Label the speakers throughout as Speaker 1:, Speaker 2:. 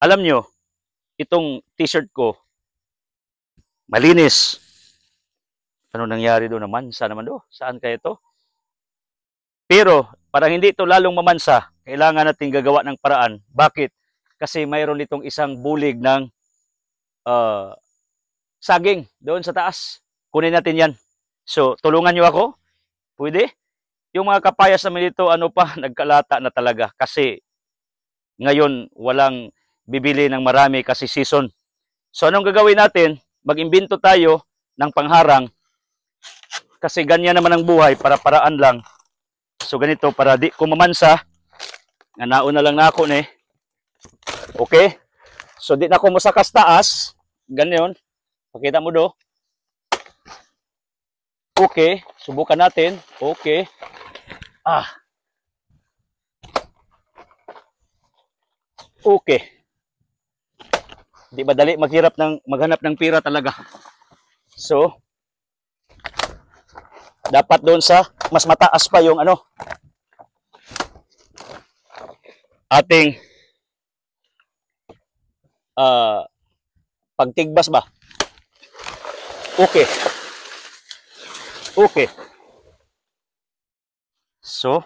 Speaker 1: Alam nyo, itong t-shirt ko, malinis. Ano nangyari doon naman? Saan naman doon? Saan kaya ito? Pero, para hindi ito lalong mamansa, kailangan natin gagawa ng paraan. Bakit? Kasi mayroon itong isang bulig ng saging doon sa taas. Kunin natin yan. So, tulungan nyo ako? Pwede? Yung mga kapayas naman dito, ano pa, nagkalata na talaga. Kasi, ngayon, walang bibili ng marami kasi season. So, anong gagawin natin? Mag-imbento tayo ng pangharang kasi ganyan naman ang buhay, para-paraan lang. So, ganito, para di ko mamansa, nga nauna lang na ako ni. Okay? So, di na ako masakas taas. Ganyan. Pakita mo do. Okay. Subukan natin. Okay. Okay. Di madali maghanap ng pira talaga. So, dapat doon sa mas mataas pa yung ating pagtigbas ba? Okay. Okay. So,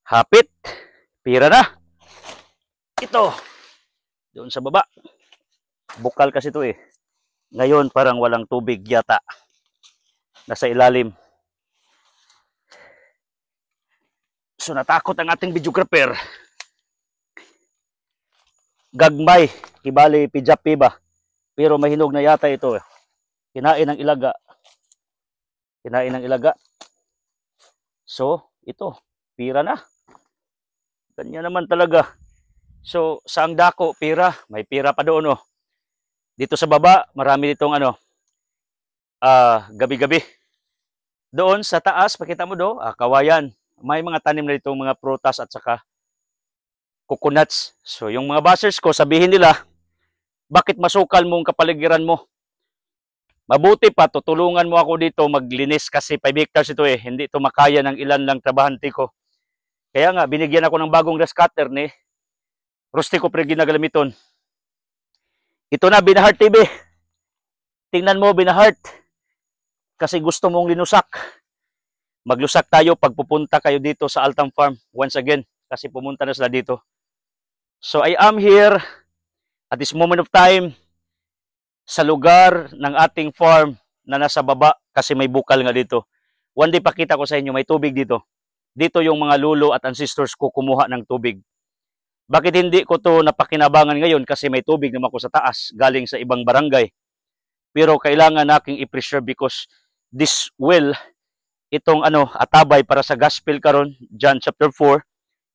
Speaker 1: hapit. Pira na. Ito. Doon sa baba. Bukal kasi ito eh. Ngayon parang walang tubig yata. Nasa ilalim. So natakot ang ating videographer. Gagmay. Kibali pijapi ba? Pero mahinog na yata ito. Kinain ng ilaga. Kinain ng ilaga. So, ito. Pira na. Ganyan naman talaga. So, sa ang dako, pira. May pira pa doon, oh. Dito sa baba, marami ditong gabi-gabi. Doon sa taas, pakita mo do, kawayan. May mga tanim na ditong mga prutas at saka coconuts. So, yung mga bashers ko, sabihin nila, bakit masukal mo ang kapaligiran mo? Mabuti pa, tutulungan mo ako dito maglinis kasi 5 hectares ito eh. Hindi ito makaya ng ilan lang trabahante ko. Kaya nga, binigyan ako ng bagong grass cutter ni Rustico pre ginagamiton. Ito na, Binahart TV. Tingnan mo, Binahart. Kasi gusto mong linusak. Maglusak tayo pag pupunta kayo dito sa Altam Farm. Once again, kasi pumunta na sila dito. So, I am here at this moment of time sa lugar ng ating farm na nasa baba kasi may bukal nga dito. One day pakita ko sa inyo, may tubig dito. Dito yung mga lolo at ancestors ko kumuha ng tubig. Bakit hindi ko to napakinabangan ngayon? Kasi may tubig naman ko sa taas, galing sa ibang barangay. Pero kailangan naking i-preserve because this well, itong atabay para sa gospel karon, John chapter 4,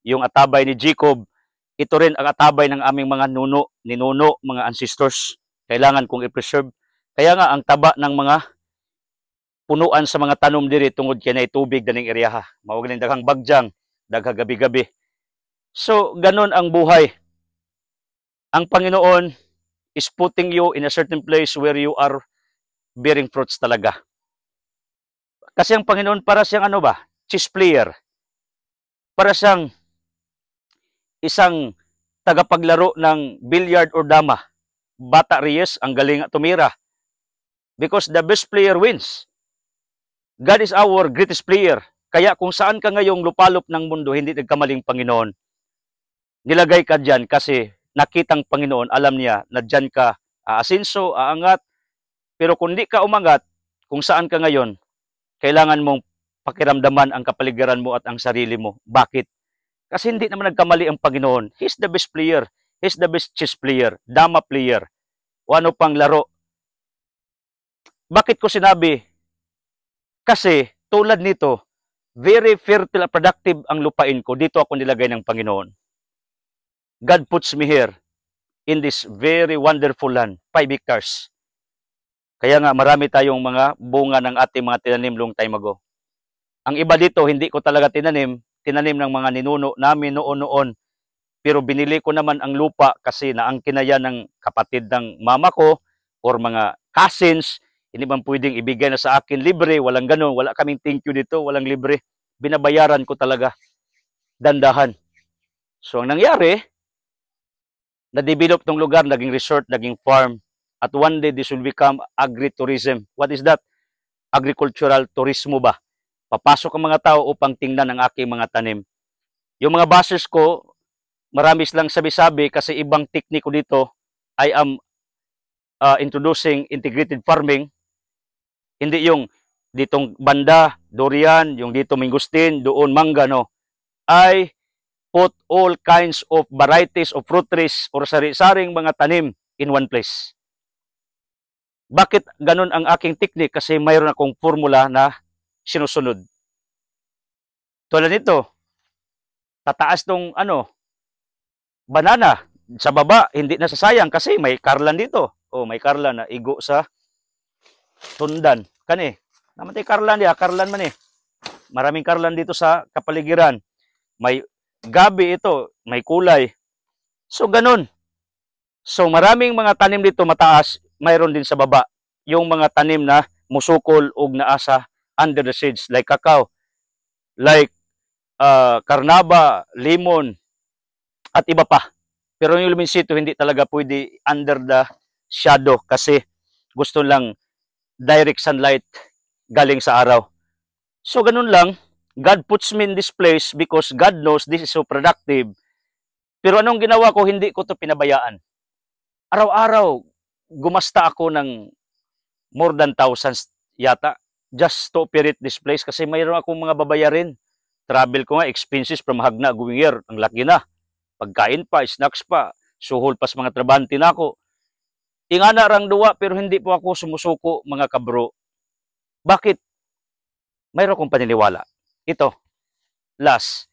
Speaker 1: yung atabay ni Jacob, ito rin ang atabay ng aming mga ninuno, mga ancestors. Kailangan kong i-preserve. Kaya nga, ang taba ng mga punuan sa mga tanom diri tungod kay na tubig daning area. Mawag ning daghang bagjang, daghang gabi-gabi. So, ganun ang buhay. Ang Panginoon is putting you in a certain place where you are bearing fruits talaga. Kasi ang Panginoon para siyang chess player. Para siyang isang tagapaglaro ng billiard or dama. Bata Reyes, ang galing tumira. Because the best player wins. God is our greatest player. Kaya kung saan ka ngayong lupalop ng mundo, hindi nagkamaling Panginoon. Nilagay ka dyan kasi nakitang Panginoon, alam niya na dyan ka aasinso, aangat. Pero kung di ka umangat, kung saan ka ngayon, kailangan mong pakiramdaman ang kapaligiran mo at ang sarili mo. Bakit? Kasi hindi naman nagkamali ang Panginoon. He's the best player. He's the best chess player, dama player, o ano pang laro. Bakit ko sinabi? Kasi tulad nito, very fertile at productive ang lupain ko. Dito ako nilagay ng Panginoon. God puts me here in this very wonderful land, 5 hectares. Kaya nga marami tayong mga bunga ng ating mga tinanim long time ago. Ang iba dito, hindi ko talaga tinanim ng mga ninuno namin noon. Pero binili ko naman ang lupa kasi naangkin na yan ng kapatid ng mama ko or mga cousins. Hindi man pwedeng ibigay na sa akin libre, walang ganun. Wala kaming thank you dito, walang libre. Binabayaran ko talaga. Dandahan. So, ang nangyari, na-develop tong lugar, naging resort, naging farm, at one day, this will become agritourism. What is that? Agricultural turismo ba? Papasok ang mga tao upang tingnan ang aking mga tanim. Yung mga bashers ko, marami silang sabi-sabi kasi ibang tekniko dito. I am introducing integrated farming. Hindi yung ditong banda, durian, yung dito mangustin, doon mangga, no. I put all kinds of varieties of fruit trees or sari-saring mga tanim in one place. Bakit ganun ang aking technique? Kasi mayroon akong formula na sinusunod. Tulad nito, tataas tong banana sa baba, hindi nasasayang kasi may karlan dito. Oh, may karlan na igo sa tundan. Kani, namatay karlan dia, karlan man eh. Maraming karlan dito sa kapaligiran. May gabi ito, may kulay. So ganun. So maraming mga tanim dito mataas, mayroon din sa baba. Yung mga tanim na musukol ug naasa under the shades like cacao, like karnaba, limon, at iba pa. Pero yung luminsito hindi talaga pwede under the shadow kasi gusto lang direct sunlight galing sa araw. So ganun lang, God puts me in this place because God knows this is so productive. Pero anong ginawa ko, hindi ko to pinabayaan. Araw-araw, gumasta ako ng more than thousands yata just to operate this place kasi mayroon akong mga babayarin. Travel ko nga, expenses from Hagna going here, ang laki na. Pagkain pa, snacks pa, suhol pas mga trabante na ako. Ingana rang duwa pero hindi po ako sumusuko mga kabro. Bakit? Mayroon akong paniniwala. Ito, last.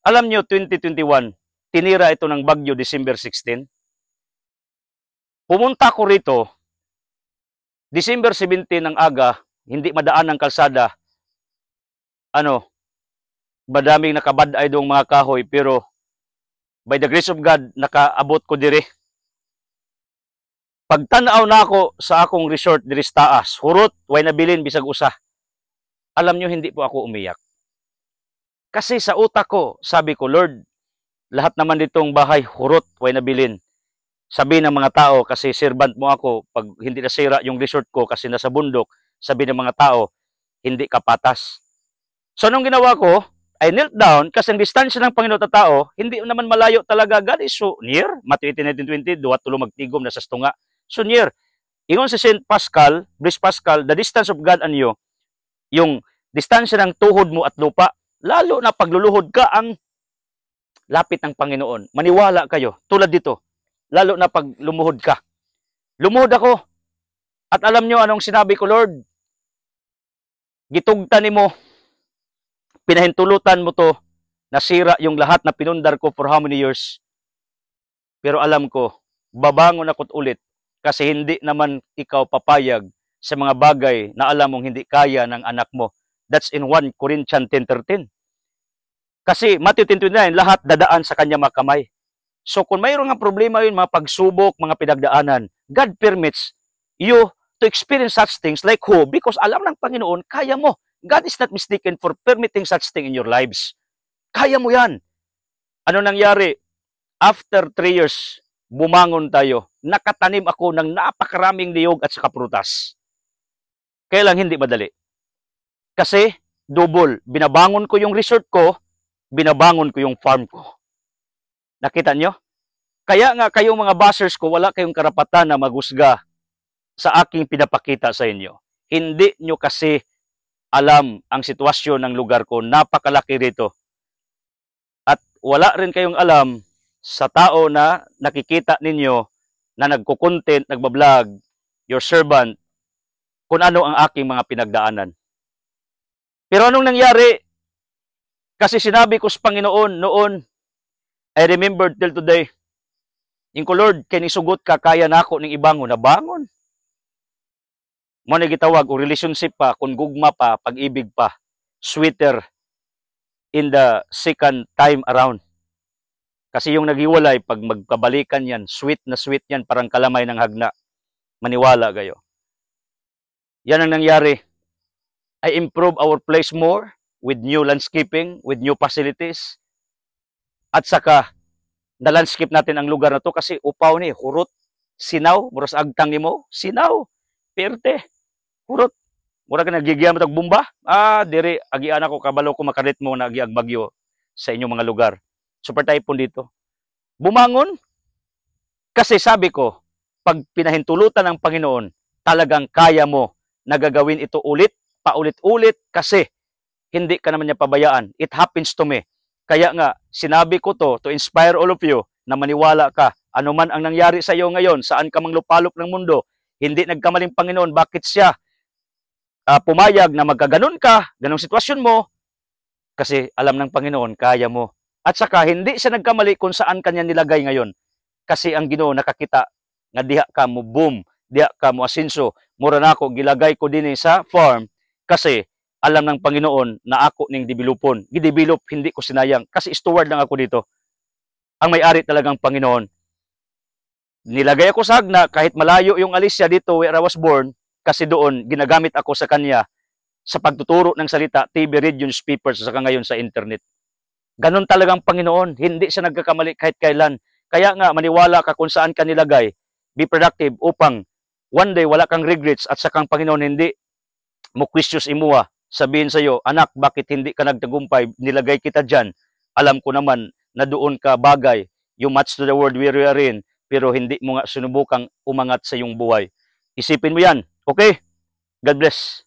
Speaker 1: Alam nyo, 2021, tinira ito ng bagyo December 16. Pumunta ko rito, December 17 ng aga, hindi madaan ng kalsada. Madaming nakabaday dong mga kahoy, pero by the grace of God, nakaabot ko dire. Pagtanaw na ako sa akong resort diri sa taas, hurot, way nabilin bisag usa. Alam nyo, hindi po ako umiyak. Kasi sa utak ko, sabi ko, Lord, lahat naman ditong bahay, hurot, way nabilin. Sabi ng mga tao, kasi servant mo ako, pag hindi nasira yung resort ko kasi nasa bundok, sabi ng mga tao, hindi ka patas. So, anong ginawa ko? I knelt down kasi ang distansya ng Panginoon at tao, hindi naman malayo talaga. God is so near. Matthew 18:19-20, duwa tulo magtigom na sa stunga. So near. Ingon si St. Pascal, Blaise Pascal, the distance of God and you, yung distansya ng tuhod mo at lupa, lalo na pagluluhod ka ang lapit ng Panginoon. Maniwala kayo, tulad dito, lalo na pag lumuhod ka. Lumuhod ako. At alam nyo anong sinabi ko, Lord? Gitugtan mo, pinahintulutan mo to, nasira yung lahat na pinundar ko for how many years. Pero alam ko, babangon ako't ulit kasi hindi naman ikaw papayag sa mga bagay na alam mong hindi kaya ng anak mo. That's in 1 Corinthians 10:13. Kasi Matthew 10:29, lahat dadaan sa kanya mga kamay. So kung mayroon nga problema yun, mga pagsubok, mga pinagdaanan, God permits you to experience such things like who? Because alam ng Panginoon, kaya mo. God is not mistaken for permitting such thing in your lives. Kaya mo yan. Ano nangyari? After 3 years, bumangon tayo. Nakatanim ako ng napakaraming niyog at saka prutas. Kaya lang hindi madali. Kasi double, binabangon ko yung resort ko, binabangon ko yung farm ko. Nakita nyo? Kaya nga kayong mga bashers ko, wala kayong karapatan na maghusga sa aking pinapakita sa inyo. Hindi nyo kasi alam ang sitwasyon ng lugar ko. Napakalaki rito. At wala rin kayong alam sa tao na nakikita ninyo na nagko-content, nagbablog, your servant, kung ano ang aking mga pinagdaanan. Pero anong nangyari? Kasi sinabi ko sa Panginoon noon, I remembered till today, yung ko, Lord, kinisugot ka, kaya na ako ng ibang nabangon. Mo na gitawag, o relationship pa, kung gugma pa, pag-ibig pa, sweeter in the second time around. Kasi yung naghiwalay, pag magkabalikan yan, sweet na sweet yan, parang kalamay ng hagna. Maniwala kayo. Yan ang nangyari. I improve our place more with new landscaping, with new facilities. At saka, na landscape natin ang lugar na to kasi upaw ni, hurot, sinaw, muras agtang nimo, sinaw, perte, hurot. Mura ka nagigiyam tag bomba. Diri agian ako kabalo ko makaritmo na agiag bagyo sa inyong mga lugar. Super typhoon dito. Bumangon kasi sabi ko, pag pinahintulutan ng Panginoon, talagang kaya mo na gagawin ito ulit, paulit-ulit kasi hindi ka naman niya pabayaan. It happens to me. Kaya nga, sinabi ko to inspire all of you na maniwala ka. Ano man ang nangyari sa iyo ngayon, saan ka mang lupalop ng mundo, hindi nagkamaling Panginoon, bakit siya pumayag na magkaganon ka, ganong sitwasyon mo, kasi alam ng Panginoon, kaya mo. At saka, hindi siya nagkamali kung saan kanya nilagay ngayon. Kasi ang Ginoo nakakita, nga diha ka mo boom, diha ka mo asinso, mura na ako, gilagay ko din sa farm, kasi alam ng Panginoon na ako ning developon. Gidevelop, hindi ko sinayang, kasi steward lang ako dito. Ang may-ari talagang Panginoon. Nilagay ako sa Agna, kahit malayo yung Alicia dito where I was born, kasi doon, ginagamit ako sa kanya sa pagtuturo ng salita, TV, radio, newspapers, saka ngayon sa internet. Ganon talagang Panginoon. Hindi siya nagkakamali kahit kailan. Kaya nga, maniwala ka kung saan ka nilagay. Be productive upang one day wala kang regrets at sakang Panginoon hindi mo questions imuha. Sabihin sa iyo, anak, bakit hindi ka nagtagumpay? Nilagay kita dyan. Alam ko naman na doon ka bagay. You match to the world where we are in, pero hindi mo nga sinubukang umangat sa iyong buhay. Isipin mo yan. Okay? God bless.